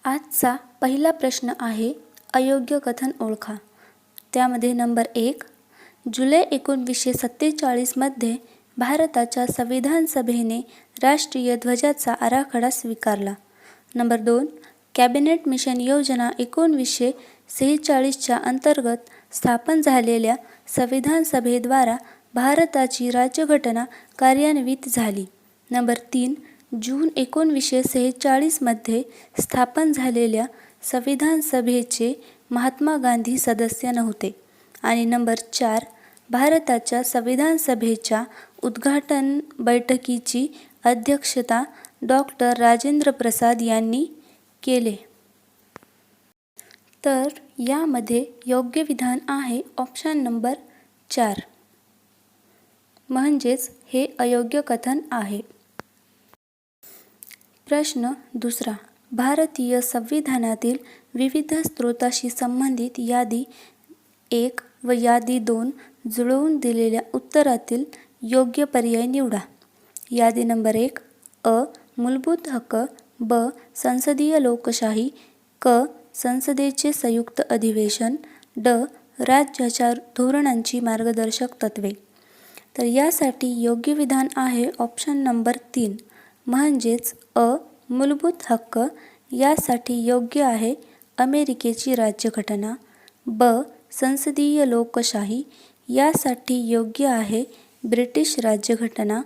आजचा पहिला प्रश्न आहे अयोग्य कथन ओळखा. त्यामध्ये नंबर 1, जुलै 1947मध्ये भारताच्या संविधान सभेने राष्ट्रीय ध्वजाचा आराखडा स्वीकारला. नंबर 2, कॅबिनेट मिशन योजना 1946च्या अंतर्गत स्थापन झालेल्या संविधान सभेद्वारा भारताची राज्यघटना कार्यान्वित झाली. नंबर 3, जून 1946मध्ये स्थापन झालेल्या संविधान सभेचे महात्मा गांधी सदस्य नव्हते. आणि नंबर 4, भारताच्या संविधान सभेच्या उद्घाटन बैठकीची अध्यक्षता डॉक्टर राजेंद्र प्रसाद यांनी केले. तर यामध्ये योग्य विधान आहे ऑप्शन नंबर 4, म्हणजेच हे अयोग्य कथन आहे. प्रश्न दुसरा, भारतीय संविधानातील विविध स्रोतांशी संबंधित यादी 1 व यादी 2 जुळवून दिलेल्या उत्तरातील योग्य पर्याय निवडा. यादी नंबर 1, अ. मूलभूत हक्क, ब. संसदीय लोकशाही, क. संसदेचे संयुक्त अधिवेशन, ड. राज्याच्या धोरणांची मार्गदर्शक तत्त्वे. तर यासाठी योग्य विधान आहे ऑप्शन नंबर 3, म्हणजेच अ. मूलभूत हक्क. यासाठी योग्य आहे अमेरिकेची राज्यघटना. ब. संसदीय लोकशाही. यासाठी योग्य आहे ब्रिटिश राज्यघटना.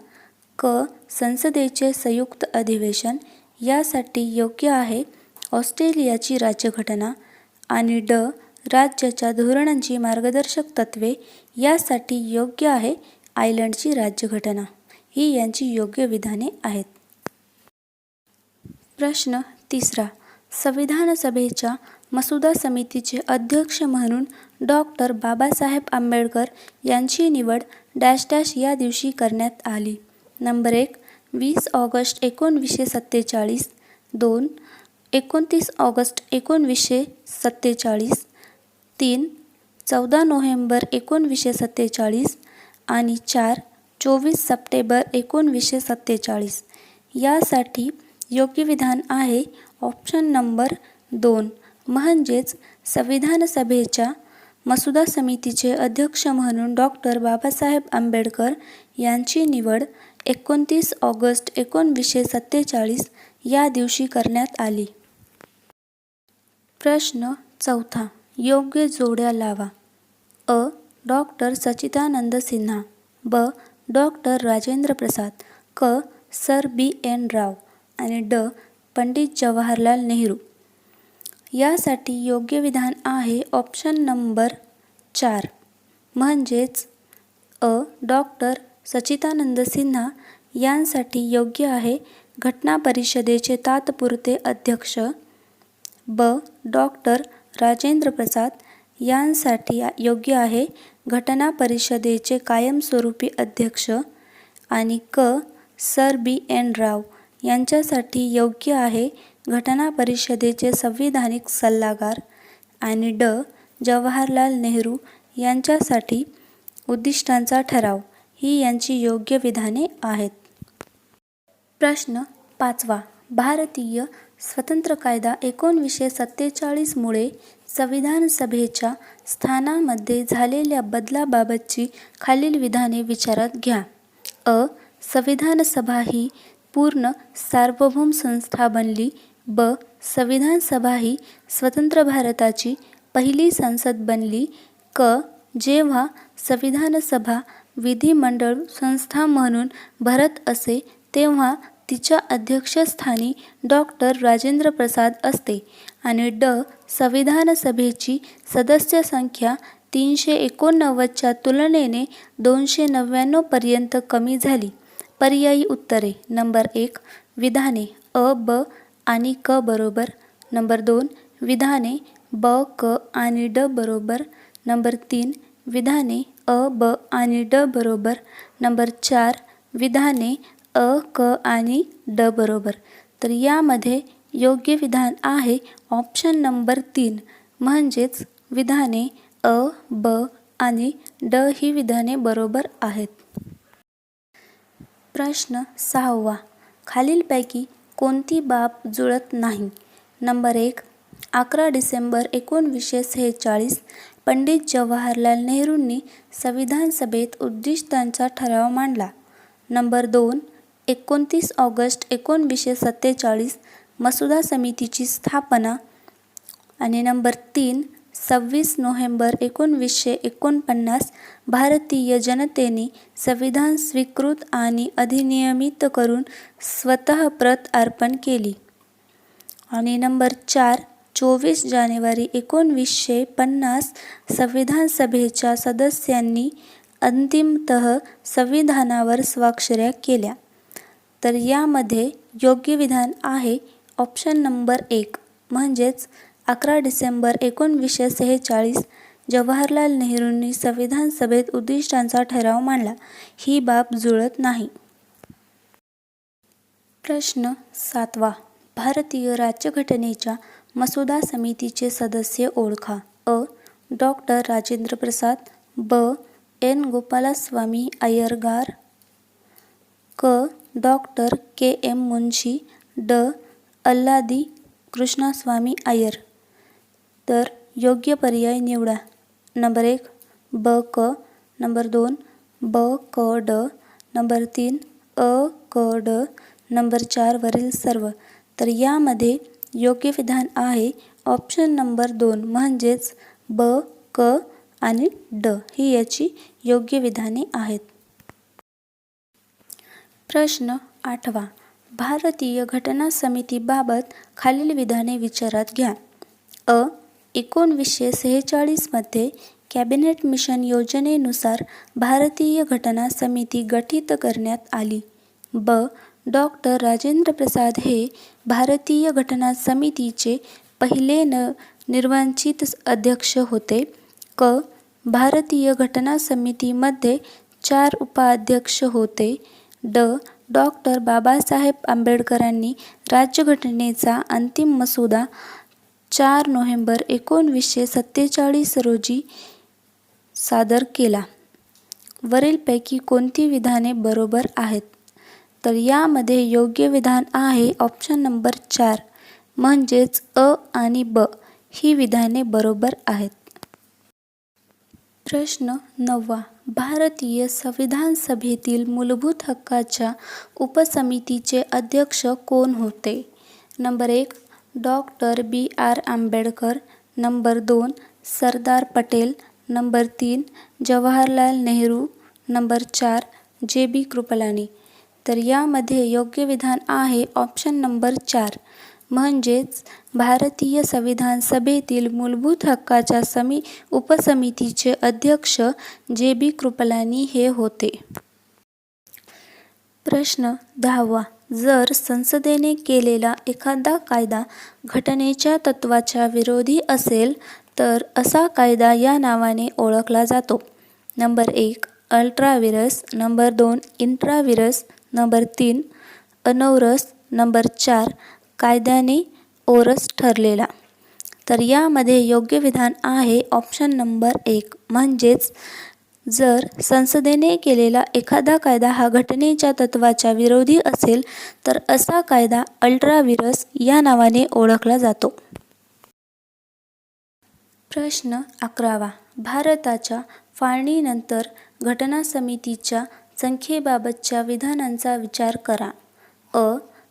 क. संसदेचे संयुक्त अधिवेशन. यासाठी योग्य आहे ऑस्ट्रेलियाची राज्यघटना. आणि ड. राज्याच्या धोरणांची मार्गदर्शक तत्त्वे. यासाठी योग्य आहे आयर्लंडची राज्यघटना. ही यांची योग्य विधाने आहेत. प्रश्न तिसरा, संविधान सभेच्या मसुदा समितीचे अध्यक्ष म्हणून डॉक्टर बाबासाहेब आंबेडकर यांची निवड डॅश डॅश या दिवशी करण्यात आली. नंबर 1, 20 ऑगस्ट 1947, 2, 29 ऑगस्ट 1947, 3, 14 नोव्हेंबर 1947 आणि 4, 24 सप्टेंबर 1947. यासाठी योग्य विधान आहे ऑप्शन नंबर 2, म्हणजेच संविधान सभेच्या मसुदा समितीचे अध्यक्ष म्हणून डॉक्टर बाबासाहेब आंबेडकर यांची निवड 29 ऑगस्ट 1947 या दिवशी करण्यात आली. प्रश्न चौथा, योग्य जोड्या लावा. अ. डॉक्टर सच्चिदानंद सिन्हा, ब. डॉक्टर राजेंद्र प्रसाद, क. Sir B.N. राव आणि ड. पंडित जवाहरलाल नेहरू. यासाठी योग्य विधान आहे ऑप्शन नंबर 4, म्हणजेच अ. डॉक्टर सच्चिदानंद सिन्हा यांसाठी योग्य आहे घटना परिषदेचे तात्पुरते अध्यक्ष. ब. डॉक्टर राजेंद्र प्रसाद यांसाठी योग्य आहे घटना परिषदेचे कायमस्वरूपी अध्यक्ष. आणि क. Sir B.N. राव यांच्यासाठी योग्य आहे घटना परिषदेचे संविधानिक सल्लागार. आणि ड. जवाहरलाल नेहरू यांच्यासाठी उद्दिष्टांचा ठराव. ही यांची योग्य विधाने आहेत. प्रश्न पाचवा, भारतीय स्वतंत्र कायदा 1947 मुळे संविधान सभेच्या स्थानामध्ये झालेल्या बदलाबाबतची खालील विधाने विचारात घ्या. अ. संविधान सभा ही पूर्ण सार्वभौम संस्था बनली. ब. संविधान सभा ही स्वतंत्र भारताची पहिली संसद बनली. क. जेव्हा संविधान सभा विधिमंडळ संस्था म्हणून भरत असे तेव्हा तिच्या अध्यक्षस्थानी डॉक्टर राजेंद्र प्रसाद असते. आणि ड. संविधान सभेची सदस्य संख्या 389च्या तुलनेने 299 पर्यंत कमी झाली. पर्यायी उत्तरे. नंबर 1, विधाने अ, ब आणि क बरोबर. नंबर 2, विधाने ब, क आणि ड बरोबर. नंबर 3, विधाने अ, ब आणि ड बरोबर. नंबर 4, विधाने अ, क आणि ड बरोबर. तर यामध्ये योग्य विधान आहे ऑप्शन नंबर 3, म्हणजेच विधाने अ, ब आणि ड ही विधाने बरोबर आहेत. प्रश्न 6वा, खालीलपैकी कोणती बाब जुळत नाही. नंबर 1. 11 डिसेंबर 1946 पंडित जवाहरलाल नेहरूंनी संविधान सभेत उद्दिष्टांचा ठराव मांडला. नंबर 2. 29 ऑगस्ट 1947 मसुदा समितीची स्थापना. आणि नंबर 3. 26 नोव्हेंबर 1949 भारतीय जनतेने संविधान स्वीकृत आणि अधिनियमित करून स्वतः प्रत अर्पण केली. आणि नंबर 4. 24 जानेवारी 1950 संविधान सभेच्या सदस्यांनी अंतिमतः संविधानावर स्वाक्षऱ्या केल्या. तर यामध्ये योग्य विधान आहे ऑप्शन नंबर 1 म्हणजेच 11 डिसेंबर 1946 जवाहरलाल नेहरूंनी संविधान सभेत उद्दिष्टांचा ठराव मांडला. ही बाब जुळत नाही. प्रश्न 7. भारतीय राज्यघटनेच्या मसुदा समितीचे सदस्य ओळखा. अ. डॉक्टर राजेंद्र प्रसाद. ब. एन. गोपालस्वामी अय्यंगार. क. डॉक्टर के. एम. मुन्शी. ड. अल्लादी कृष्णस्वामी अय्यर. तर योग्य पर्याय निवडा. नंबर 1 ब. क. नंबर 2 ब. क. ड. नंबर 3 अ. क. ड. नंबर 4 वरील सर्व. तर यामध्ये योग्य विधान आहे ऑप्शन नंबर 2 म्हणजेच ब. क. आणि ड ही याची योग्य विधाने आहेत. प्रश्न 8. भारतीय घटना समितीबाबत खालील विधाने विचारात घ्या. अ. 1946 मध्ये कॅबिनेट मिशन योजनेनुसार भारतीय घटना समिती गठीत करण्यात आली. ब. डॉक्टर राजेंद्र प्रसाद हे भारतीय घटना समितीचे पहिले निर्वाचित अध्यक्ष होते. क. भारतीय घटना समितीमध्ये 4 उपाध्यक्ष होते. ड. डॉक्टर बाबासाहेब आंबेडकरांनी राज्यघटनेचा अंतिम मसुदा 4 नोव्हेंबर 1947 रोजी सादर केला. वरीलपैकी कोणती विधाने बरोबर आहेत? तर यामध्ये योग्य विधान आहे ऑप्शन नंबर 4 म्हणजेच अ आणि ब ही विधाने बरोबर आहेत. प्रश्न 9. भारतीय संविधान सभेतील मूलभूत हक्काच्या उपसमितीचे अध्यक्ष कोण होते? नंबर 1 डॉक्टर बी. R. Ambedkar. Number 2 Sardar Patel. Number 3 Jawaharlal Nehru. Number 4 जे. बी. कृपलानी. तर यामध्ये योग्य विधान आहे ऑप्शन नंबर 4 म्हणजेच भारतीय संविधान सभेतील मूलभूत हक्काच्या उपसमितीचे अध्यक्ष जे. बी. कृपलानी हे होते. प्रश्न 10. जर संसदेने केलेला एखादा कायदा घटनेच्या तत्त्वाच्या विरोधी असेल तर असा कायदा या नावाने ओळखला जातो. Number 1 ultra vires. Number 2 intra vires. Number 3 अनौरस. नंबर 4 कायद्याने ओरस ठरलेला. तर यामध्ये योग्य विधान आहे ऑप्शन नंबर 1 म्हणजेच जर संसदेने केलेला एखादा कायदा हा घटनेच्या तत्त्वाच्या विरोधी असेल तर असा कायदा अल्ट्रा व्हिरस या नावाने ओळखला जातो. प्रश्न 11. भारताच्या फाळणीनंतर घटना समितीच्या संख्येबाबतच्या विधानांचा विचार करा. अ.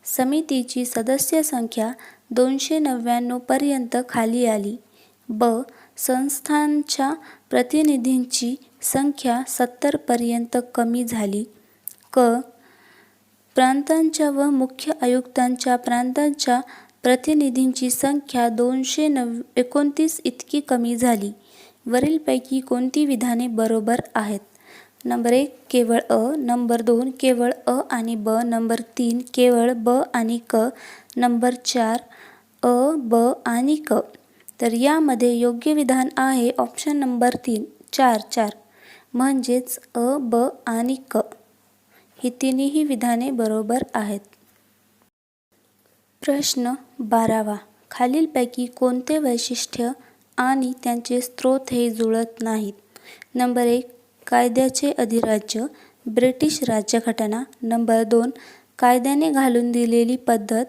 समितीची सदस्य संख्या 299 पर्यंत खाली आली. ब. संस्थांच्या प्रतिनिधींची संख्या 70 पर्यंत कमी झाली. क. प्रांतांच्या व मुख्य आयुक्तांच्या प्रांतांच्या प्रतिनिधींची संख्या 229 इतकी कमी झाली. वरीलपैकी कोणती विधाने बरोबर आहेत? नंबर 1 केवळ अ. नंबर 2 केवळ अ आणि ब. नंबर 3 केवळ ब आणि क. नंबर 4 अ, ब आणि क. तर यामध्ये योग्य विधान आहे ऑप्शन नंबर 3 4 म्हणजेच अ, ब आणि क. ही तिन्ही विधाने बरोबर आहेत. प्रश्न 12. खालीलपैकी कोणते वैशिष्ट्य आणि त्यांचे स्रोत हे जुळत नाहीत? नंबर 1 कायद्याचे अधिराज्य ब्रिटिश राज्यघटना. नंबर 2 कायद्याने घालून दिलेली पद्धत.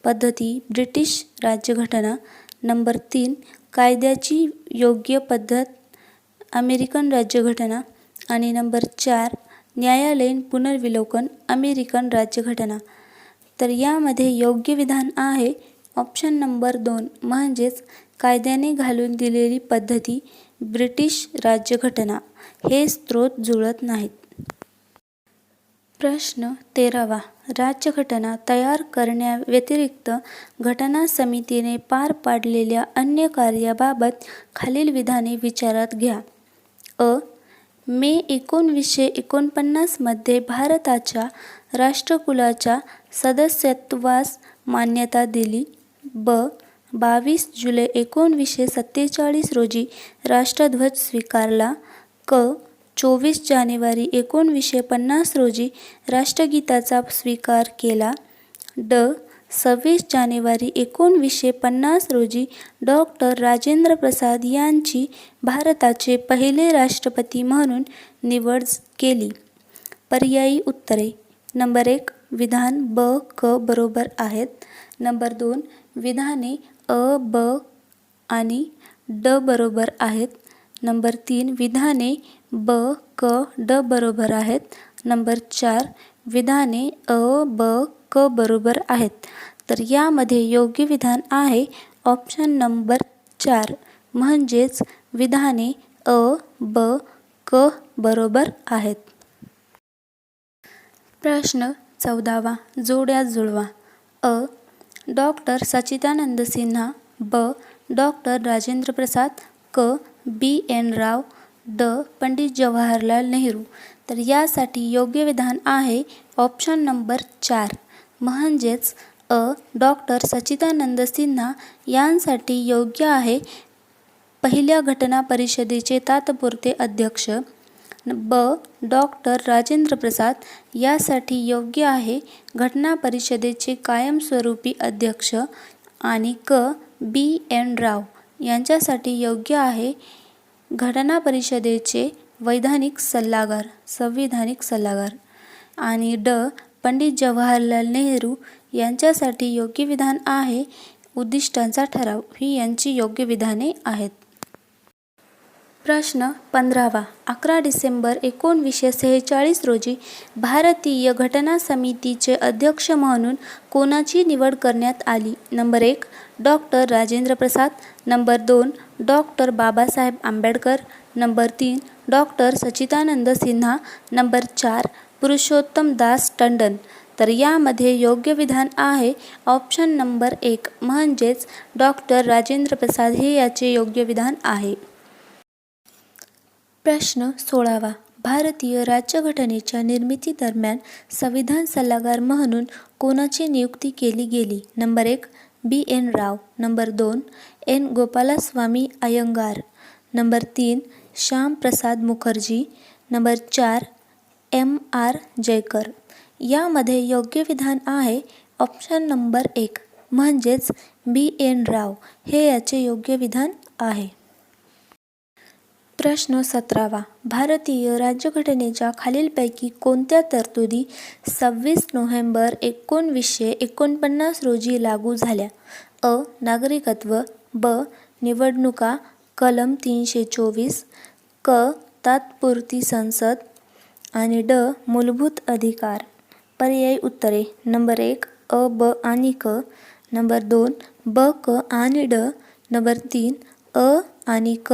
पद्धती ब्रिटिश राज्यघटना. नंबर 3 कायद्याची योग्य पद्धत अमेरिकन राज्यघटना. आणि नंबर 4 न्यायालयीन पुनर्विलोकन अमेरिकन राज्यघटना. तर यामध्ये योग्य विधान आहे ऑप्शन नंबर 2 म्हणजेच कायद्याने घालून दिलेली पद्धती ब्रिटिश राज्यघटना. हे स्रोत जुळत नाहीत. प्रश्न 13वा राज्यघटना तयार करण्याव्यतिरिक्त घटना समितीने पार पाडलेल्या अन्य कार्याबाबत खालील विधाने विचारात घ्या. मे 1949 मध्ये भारताच्या राष्ट्रकुलाच्या सदस्यत्वास मान्यता दिली. 22 जुलै 1947 रोजी राष्ट्रध्वज स्वीकारला. 24 जानेवारी 1950 रोजी राष्ट्रगीताचा स्वीकार केला. 26 जानेवारी 1950 रोजी डॉक्टर राजेंद्र प्रसाद यांची भारताचे पहिले राष्ट्रपती म्हणून निवड केली. पर्यायी उत्तरे. नंबर 1 विधान ब, क बरोबर आहेत. नंबर 2 विधाने अ, ब आणि ड बरोबर आहेत. नंबर 3 विधाने ब, क, ड बरोबर आहेत. नंबर 4 विधाने अ, ब, क बरोबर आहेत. तर यामध्ये योग्य विधान आहे ऑप्शन नंबर 4 म्हणजेच विधाने अ, ब, क बरोबर आहेत. प्रश्न 14वा जोड्या जुळवा. डॉक्टर सच्चिदानंद सिन्हा. ब. डॉक्टर राजेंद्र प्रसाद. क. बी. एन. राव. ड. पंडित जवाहरलाल नेहरू. तर यासाठी योग्य विधान आहे ऑप्शन नंबर 4 म्हणजेच डॉक्टर सच्चिदानंद सिन्हा यांसाठी योग्य आहे पहिल्या घटना परिषदेचे तात्पुरते अध्यक्ष. ब. डॉक्टर राजेंद्र प्रसाद यासाठी योग्य आहे घटना परिषदेचे कायमस्वरूपी अध्यक्ष. आणि क. बी. एन. राव यांच्यासाठी योग्य आहे घटना परिषदेचे संविधानिक सल्लागार. आणि ड. पंडित जवाहरलाल नेहरू यांच्यासाठी योग्य विधान आहे उद्दिष्टांचा ठराव. ही यांची योग्य विधाने आहेत. प्रश्न 15वा 11 डिसेंबर 1946 रोजी भारतीय घटना समितीचे अध्यक्ष म्हणून कोणाची निवड करण्यात आली. Number 1 doctor Rajendra Prasad. Number 2 doctor Babasaheb Ambedkar. Number 3 doctor Sachchidanand Sinha. Number 4 Purushottam Das Tandon. तर यामध्ये योग्य विधान आहे ऑप्शन नंबर 1 म्हणजेच डॉक्टर राजेंद्र प्रसाद हे याचे योग्य विधान आहे. प्रश्न 16वा भारतीय राज्यघटनेच्या निर्मितीदरम्यान संविधान सल्लागार म्हणून कोणाची नियुक्ती केली गेली. Number 1 B. N. Rau. Number 2 N. Gopalaswami Ayyangar. Number 3 Shyama Prasad Mukherjee. Number 4 M. R. Jayakar. यामध्ये योग्य विधान आहे ऑप्शन नंबर 1 म्हणजेच बी. एन. राव हे याचे योग्य विधान आहे. प्रश्न 17वा भारतीय राज्यघटनेच्या खालीलपैकी कोणत्या तरतुदी 26 नोव्हेंबर 1949 रोजी लागू झाल्या. नागरिकत्व. ब. निवडणुका कलम 324. क. तात्पुरती संसद. आणि ड. मूलभूत अधिकार. पर्यायी उत्तरे. नंबर 1 अ, ब आणि क. नंबर 2 ब, क आणि ड. नंबर 3 अ आणि क.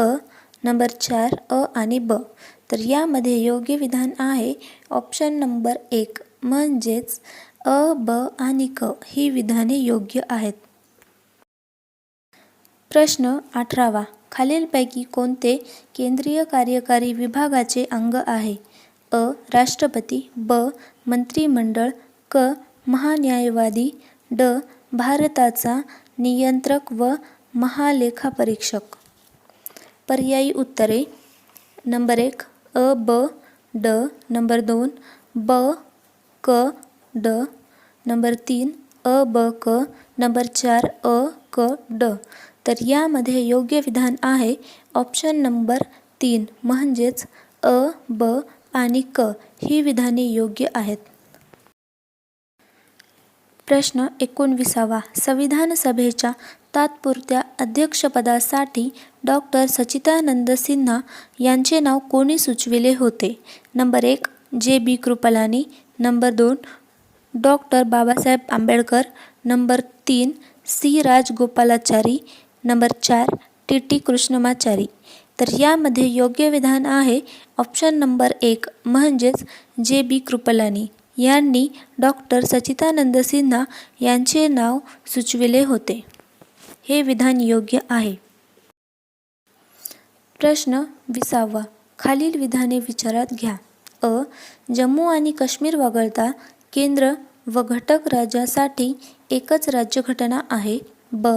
नंबर 4 अ आणि ब. तर यामध्ये योग्य विधान आहे ऑप्शन नंबर 1 म्हणजेच अ, ब आणि क ही विधाने योग्य आहेत. प्रश्न 18वा खालीलपैकी कोणते केंद्रीय कार्यकारी विभागाचे अंग आहे. राष्ट्रपती. ब. मंत्रिमंडळ. क. महान्यायवादी. ड. भारताचा नियंत्रक व महालेखापरीक्षक. पर्यायी उत्तरे. नंबर 1 अ, ब, ड. नंबर 2 ब, क, ड. नंबर 3 अ, ब, क. नंबर 4 अ, क, ड. तर यामध्ये योग्य विधान आहे ऑप्शन नंबर 3 म्हणजेच अ, ब आणि क ही विधाने योग्य आहेत. प्रश्न 19वा. संविधान सभेच्या तात्पुरत्या अध्यक्षपदासाठी डॉक्टर सच्चिदानंद सिन्हा यांचे नाव कोणी सुचविले होते? Number 1 J B. Kripalani, number 2 doctor Babasaheb Ambedkar, number 3 C. Rajagopalachari, number 4 T. Krishnamachari. तर यामध्ये योग्य विधान आहे ऑप्शन नंबर 1 म्हणजेच जे.बी. कृपलानी यांनी डॉक्टर सच्चिदानंद सिन्हा यांचे नाव सुचविले होते. हे विधान योग्य आहे. प्रश्न 20वा. खालील विधाने विचारात घ्या. अ. जम्मू आणि काश्मीर वगळता केंद्र व घटक राज्यासाठी एकच राज्यघटना आहे. ब.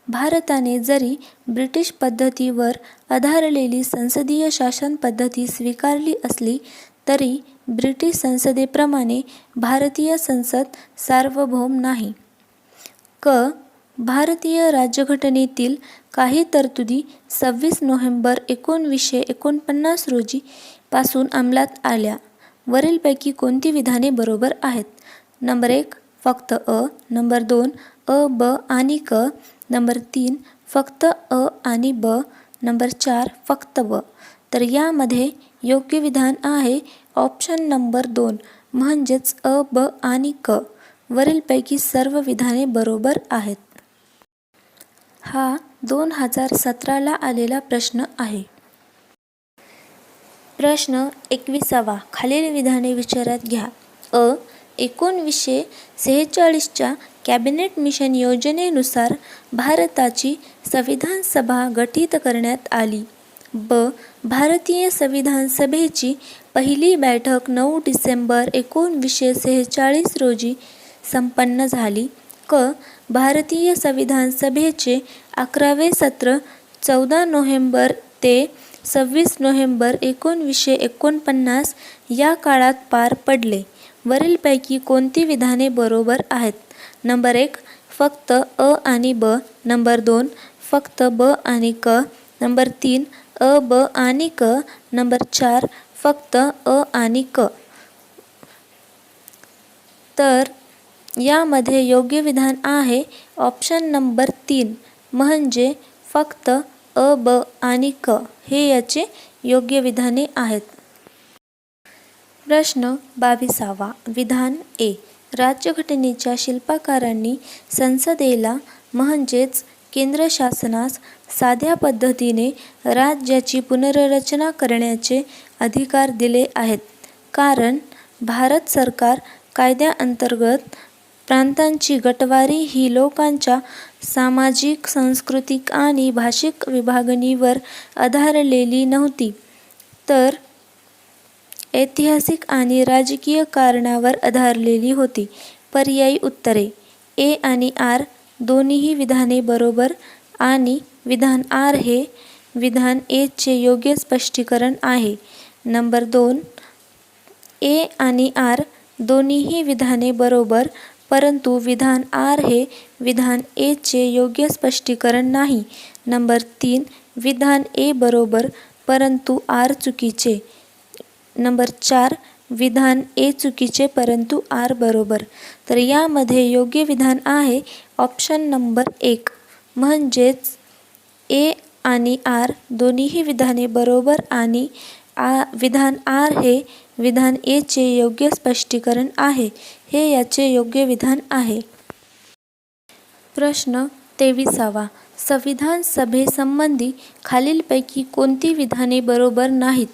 भारताने जरी ब्रिटिश पद्धतीवर आधारलेली संसदीय शासन पद्धती स्वीकारली असली तरी ब्रिटिश संसदेप्रमाणे भारतीय संसद सार्वभौम नाही. क. भारतीय राज्यघटनेतील काही तरतुदी 26 नोव्हेंबर 1949 रोजी पासून अंमलात आल्या. वरीलपैकी कोणती विधाने बरोबर आहेत? नंबर 1 फक्त अ, नंबर 2 अ, ब आणि क, नंबर 3 फक्त अ आणि ब, नंबर 4 फक्त ब. तर यामध्ये योग्य विधान आहे ऑप्शन नंबर 2 म्हणजेच अ, ब आणि क. वरीलपैकी सर्व विधाने बरोबर आहेत. हा 2017ला आलेला प्रश्न आहे. प्रश्न 21वा. खालील विधाने विचारात घ्या. अ. 1946च्या कॅबिनेट मिशन योजनेनुसार भारताची संविधान सभा गठीत करण्यात आली. ब. भारतीय संविधान सभेची पहिली बैठक 9 डिसेंबर 1946 रोजी संपन्न झाली. क. भारतीय संविधान सभेचे 11वे सत्र 14 नोव्हेंबर ते 26 नोव्हेंबर 1949 या काळात पार पडले. वरीलपैकी कोणती विधाने बरोबर आहेत? नंबर 1 फक्त अ आणि ब, नंबर 2 फक्त ब आणि क, नंबर 3 अ, ब आणि क, नंबर 4 फक्त अ आणि क. तर यामध्ये योग्य विधान आहे ऑप्शन नंबर 3 म्हणजे फक्त अ, ब आणि क. हे याचे योग्य विधाने आहेत. प्रश्न 22वा. विधान ए. राज्यघटनेच्या शिल्पकारांनी संसदेला म्हणजेच केंद्र शासनास साध्या पद्धतीने राज्याची पुनर्रचना करण्याचे अधिकार दिले आहेत. कारण भारत सरकार कायद्याअंतर्गत प्रांतांची गटवारी ही लोकांच्या सामाजिक, सांस्कृतिक आणि भाषिक विभागणीवर आधारलेली नव्हती, तर ऐतिहासिक आणि राजकीय कारणावर आधारलेली होती. पर्यायी उत्तरे ए आणि आर दोन्हीही विधाने बरोबर आणि विधान आर हे विधान ए चे योग्य स्पष्टीकरण आहे. नंबर 2 ए आणि आर दोन्हीही विधाने बरोबर, परंतु विधान आर हे विधान ए चे योग्य स्पष्टीकरण नाही. नंबर 3 विधान ए बरोबर परंतु आर चुकीचे. नंबर 4 विधान ए चुकीचे परंतु आर बरोबर. तर यामध्ये योग्य विधान आहे ऑप्शन नंबर 1 म्हणजेच ए आणि आर दोन्हीही विधाने बरोबर आणि विधान आर हे विधान ए चे योग्य स्पष्टीकरण आहे. हे याचे योग्य विधान आहे. प्रश्न 23वा. संविधान सभेसंबंधी खालीलपैकी कोणती विधाने बरोबर नाहीत?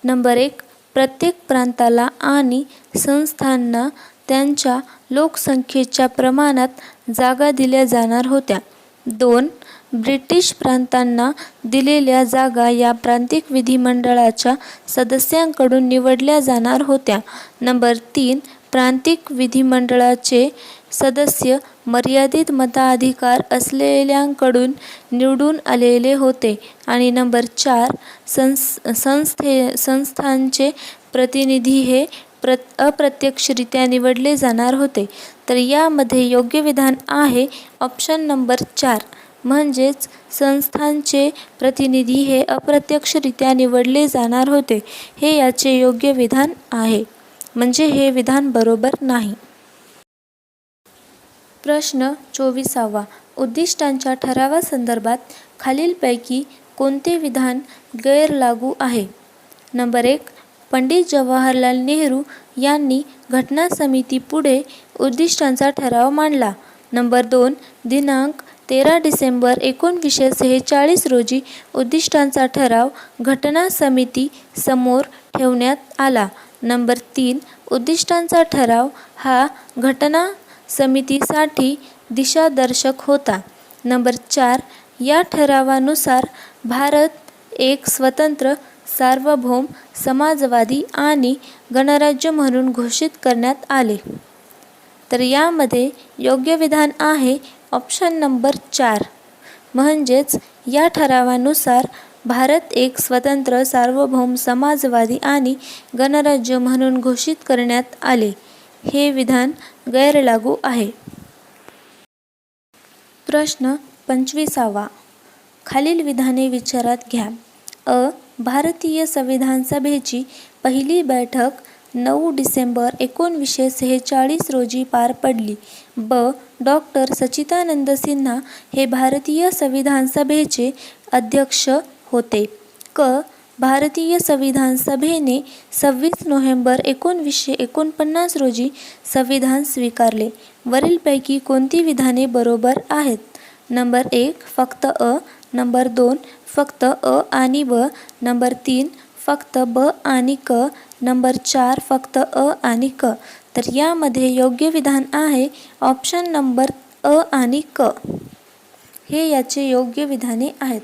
नंबर 1 प्रत्येक प्रांताला आणि संस्थांना त्यांच्या लोकसंख्येच्या प्रमाणात जागा दिल्या जाणार होत्या. 2 ब्रिटिश प्रांतांना दिलेल्या जागा या प्रांतिक विधिमंडळाच्या सदस्यांकडून निवडल्या जाणार होत्या. नंबर 3 प्रांतिक विधिमंडळाचे सदस्य मर्यादित मताधिकार असलेल्यांकडून निवडून आलेले होते. आणि नंबर 4 संस्थांचे प्रतिनिधी हे अप्रत्यक्षरित्या निवडले जाणार होते. तर यामध्ये योग्य विधान आहे ऑप्शन नंबर 4 म्हणजेच संस्थांचे प्रतिनिधी हे अप्रत्यक्षरित्या निवडले जाणार होते. हे याचे योग्य विधान आहे. म्हणजे हे विधान बरोबर नाही. प्रश्न 24वा. उद्दिष्टांच्या ठरावासंदर्भात खालीलपैकी कोणते विधान गैरलागू आहे? नंबर 1. पंडित जवाहरलाल नेहरू यांनी घटना समितीपुढे उद्दिष्टांचा ठराव मांडला. नंबर 2. दिनांक 13 डिसेंबर 1946 रोजी उद्दिष्टांचा ठराव घटना समिती समोर ठेवण्यात आला. नंबर 3. उद्दिष्टांचा ठराव हा घटना समितीसाठी दिशादर्शक होता. नंबर 4. या ठरावानुसार भारत एक स्वतंत्र, सार्वभौम, समाजवादी आणि गणराज्य म्हणून घोषित करण्यात आले. तर यामध्ये योग्य विधान आहे ऑप्शन नंबर 4, म्हणजेच या ठरावानुसार भारत एक स्वतंत्र, सार्वभौम, समाजवादी आणि गणराज्य म्हणून घोषित करण्यात आले. हे विधान गैरलागू आहे. प्रश्न 25वा. खालील विधाने विचारात घ्या. अ. भारतीय संविधान सभेची पहिली बैठक 9 डिसेंबर 1946 रोजी पार पडली. ब. डॉक्टर सच्चिदानंद सिन्हा हे भारतीय संविधान सभेचे अध्यक्ष होते. क. भारतीय संविधान सभेने 26 नोव्हेंबर 1949 रोजी संविधान स्वीकारले. वरीलपैकी कोणती विधाने बरोबर आहेत? नंबर 1. फक्त अ. नंबर 2. फक्त अ आणि ब. नंबर 3. फक्त ब आणि क. नंबर 4. फक्त अ आणि क. तर यामध्ये योग्य विधान आहे ऑप्शन नंबर अ आणि क. हे याचे योग्य विधाने आहेत.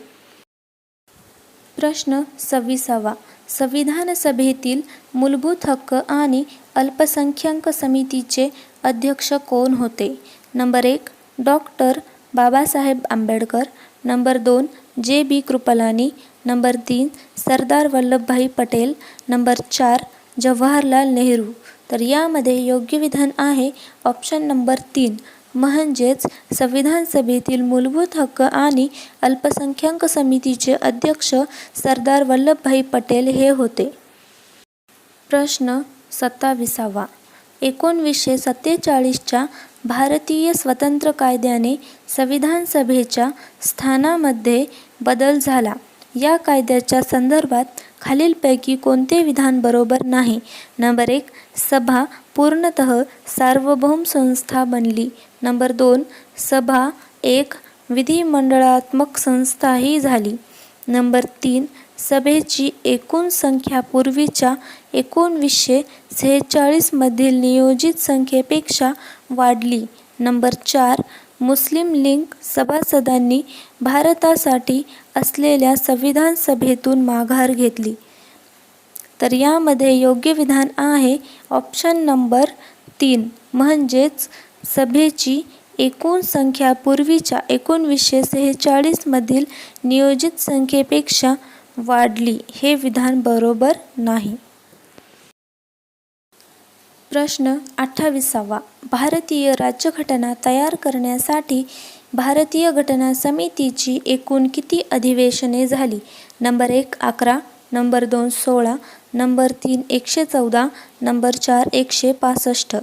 प्रश्न 26वा. संविधान सभेतील मूलभूत हक्क आणि अल्पसंख्याक समितीचे अध्यक्ष कोण होते? Number 1. Doctor Babasaheb Ambedkar. Number 2. जे. बी. कृपलानी. नंबर 3. सरदार वल्लभभाई पटेल. नंबर 4. जवाहरलाल नेहरू. तर यामध्ये योग्य विधान आहे ऑप्शन नंबर 3, म्हणजेच संविधान सभेतील मूलभूत हक्क आणि अल्पसंख्याक समितीचे अध्यक्ष सरदार वल्लभभाई पटेल हे होते. प्रश्न 27वा. 1947च्या भारतीय स्वतंत्र कायद्याने संविधान सभेच्या स्थानामध्ये बदल झाला. या कायद्याच्या संदर्भात खालीलपैकी कोणते विधान बरोबर नाही? नंबर 1. सभा पूर्णतः सार्वभौम संस्था बनली. नंबर 2. सभा एक विधिमंडळात्मक संस्थाही झाली. नंबर 3. सभेची एकूण संख्या पूर्वीच्या 1946 मधील नियोजित संख्येपेक्षा वाढली. नंबर 4. मुस्लिम लीग सभासदांनी भारतासाठी असलेल्या संविधान सभेतून माघार घेतली. तर यामध्ये योग्य विधान आहे ऑप्शन नंबर 3, म्हणजेच सभेची एकूण संख्या पूर्वीच्या 1946 मधील नियोजित संख्येपेक्षा वाढली. हे विधान बरोबर नाही. प्रश्न 28वा. भारतीय राज्यघटना तयार करण्यासाठी भारतीय घटना समितीची एकूण किती अधिवेशने झाली? नंबर 1. 11. नंबर 2. 16. नंबर 3. 114. नंबर 4. 165.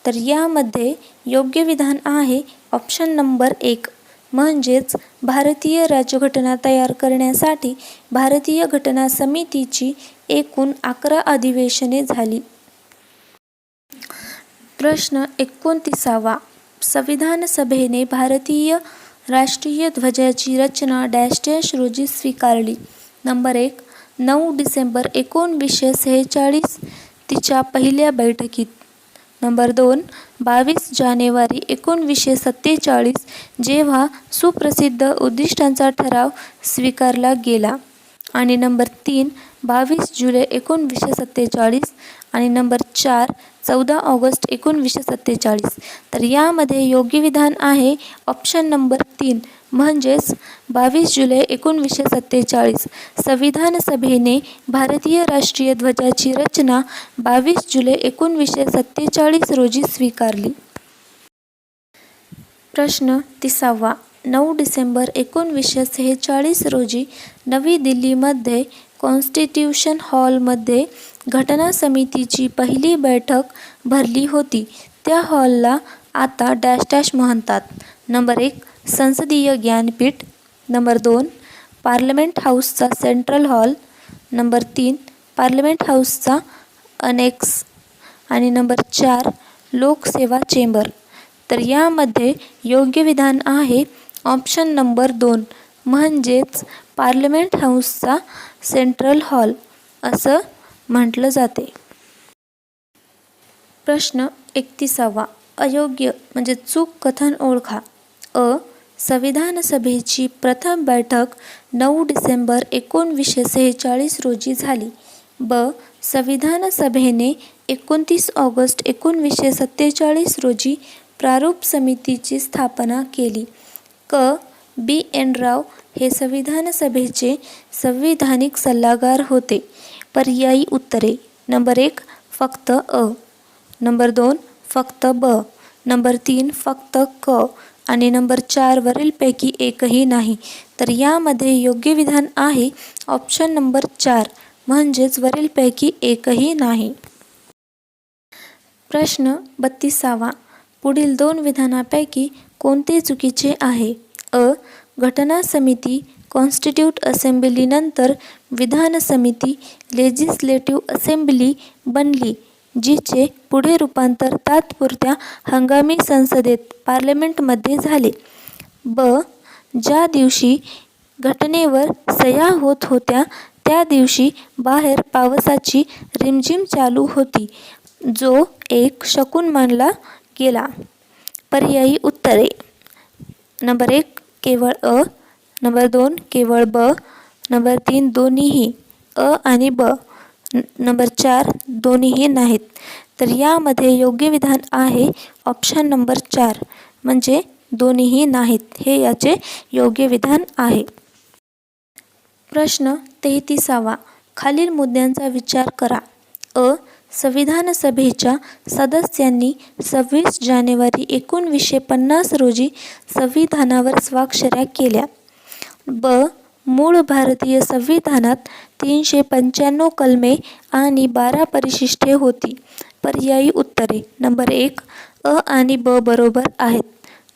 तर यामध्ये योग्य विधान आहे ऑप्शन नंबर 1, म्हणजेच भारतीय राज्यघटना तयार करण्यासाठी भारतीय घटना समितीची एकूण 11 अधिवेशने झाली. प्रश्न 29वा. संविधान सभेने भारतीय राष्ट्रीय ध्वजाची रचना डॅश डॅश रोजी स्वीकारली. नंबर 1. 9 डिसेंबर 1946 तिच्या पहिल्या बैठकीत. नंबर 2. 22 जानेवारी 1947 जेव्हा सुप्रसिद्ध उद्दिष्टांचा ठराव स्वीकारला गेला. आणि नंबर 3. 22 जुलै 1947 आणि नंबर 4. 14 ऑगस्ट 1947. तर यामध्ये योग्य विधान आहे ऑप्शन नंबर 3, म्हणजेच 22 जुलै 1947. संविधान सभेने भारतीय राष्ट्रीय ध्वजाची रचना 22 जुलै 1947 रोजी स्वीकारली. प्रश्न 30वा. 9 डिसेंबर 1946 रोजी नवी दिल्लीमध्ये कॉन्स्टिट्यूशन हॉलमध्ये घटना समितीची पहिली बैठक भरली होती. त्या हॉलला आता डॅश डॅश म्हणतात. नंबर 1 संसदीय ज्ञानपीठ. नंबर 2 पार्लमेंट हाऊसचा सेंट्रल हॉल. नंबर 3 पार्लमेंट हाऊसचा अनेक्स. आणि नंबर 4 लोकसेवा चेंबर. तर यामध्ये योग्य विधान आहे ऑप्शन नंबर 2 म्हणजेच पार्लमेंट हाऊसचा सेंट्रल हॉल असं म्हटलं जाते. प्रश्न 31वा अयोग्य म्हणजे चूक कथन ओळखा. संविधान सभेची प्रथम बैठक 9 डिसेंबर 1946 रोजी झाली. संविधान सभेने 29 ऑगस्ट 1947 रोजी प्रारूप समितीची स्थापना केली. बी एन राव हे संविधान सभेचे संविधानिक सल्लागार होते. पर्यायी उत्तरे. नंबर 1 फक्त अ. नंबर 2 फक्त ब. नंबर 3 फक्त क. आणि नंबर 4 वरीलपैकी एकही नाही. तर यामध्ये योग्य विधान आहे ऑप्शन नंबर 4 म्हणजेच वरीलपैकी एकही नाही. प्रश्न 32वा पुढील 2 विधानापैकी कोणते चुकीचे आहे? घटना समिती कॉन्स्टिट्यूट असेंब्ली नंतर विधान समिती लेजिस्लेटिव्ह असेंब्ली बनली, जिचे पुढे रूपांतर तात्पुरत्या हंगामी संसदेत पार्लमेंटमध्ये झाले. ज्या दिवशी घटनेवर सह्या होत होत्या त्या दिवशी बाहेर पावसाची रिमझिम चालू होती, जो एक शकुन मानला गेला. पर्यायी उत्तरे. नंबर 1 केवळ अ. नंबर 2 केवळ ब. नंबर 3 दोन्हीही अ आणि ब. नंबर 4 दोन्हीही नाहीत. तर यामध्ये योग्य विधान आहे ऑप्शन नंबर 4 म्हणजे दोन्हीही नाहीत, हे याचे योग्य विधान आहे. प्रश्न 33वा खालील मुद्द्यांचा विचार करा. संविधान सभेच्या सदस्यांनी 26 जानेवारी 1950 रोजी संविधानावर स्वाक्षऱ्या केल्या. मूळ भारतीय संविधानात 395 कलमे आणि 12 परिशिष्टे होती. पर्यायी उत्तरे. नंबर 1 अ आणि ब बरोबर आहेत.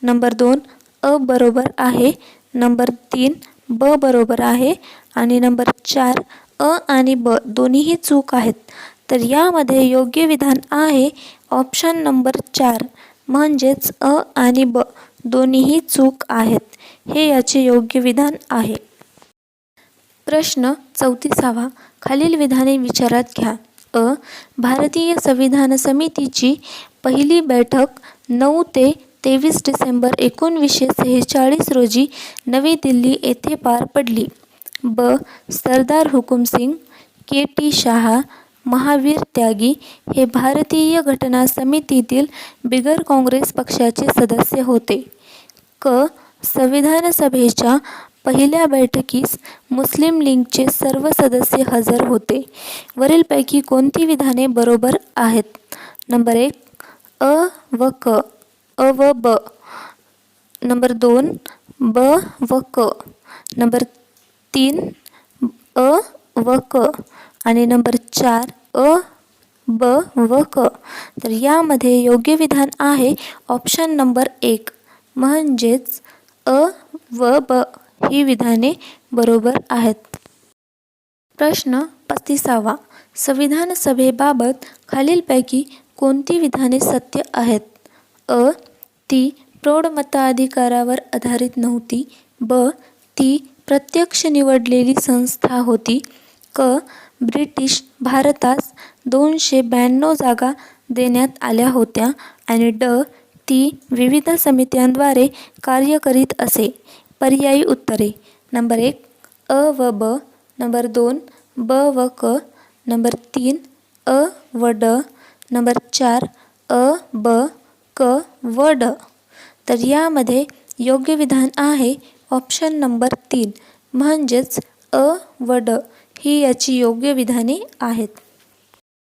नंबर 2 अ बरोबर आहे. नंबर 3 ब बरोबर आहे. आणि नंबर 4 अ आणि ब दोन्हीही चूक आहेत. तर यामध्ये योग्य विधान आहे ऑप्शन नंबर 4 म्हणजेच अ आणि ब दोन्हीही चूक आहेत, हे याचे योग्य विधान आहे. प्रश्न 34वा खालील विधाने विचारात घ्या. भारतीय संविधान समितीची पहिली बैठक 9 ते 23 डिसेंबर 1946 रोजी नवी दिल्ली येथे पार पडली. सरदार हुकुमसिंग, के टी शाह, महावीर त्यागी हे भारतीय घटना समितीतील बिगर काँग्रेस पक्षाचे सदस्य होते. संविधान सभेच्या पहिल्या बैठकीस मुस्लिम लीगचे सर्व सदस्य हजर होते. वरीलपैकी कोणती विधाने बरोबर आहेत? नंबर 1 अ व क, अ व ब. नंबर 2 ब व क. नंबर 3 अ व क. आणि नंबर 4 अ ब व क. तर यामध्ये योग्य विधान आहे ऑप्शन नंबर 1 म्हणजेच अ व ब ही विधाने बरोबर आहेत. प्रश्न 35वा संविधान सभेबाबत खालीलपैकी कोणती विधाने सत्य आहेत? ती प्रौढ मताधिकारावर आधारित नव्हती. ती प्रत्यक्ष निवडलेली संस्था होती. ब्रिटिश भारतास 292 जागा देण्यात आल्या होत्या. आणि ती विविध समित्यांद्वारे कार्य करीत असे. पर्यायी उत्तरे. नंबर 1 अ व ब. नंबर 2 ब व क. नंबर 3 अ व ड. नंबर 4 अ ब क व ड. तर यामध्ये योग्य विधान आहे ऑप्शन नंबर 3 म्हणजेच अ व ड ही याची योग्य विधाने आहेत.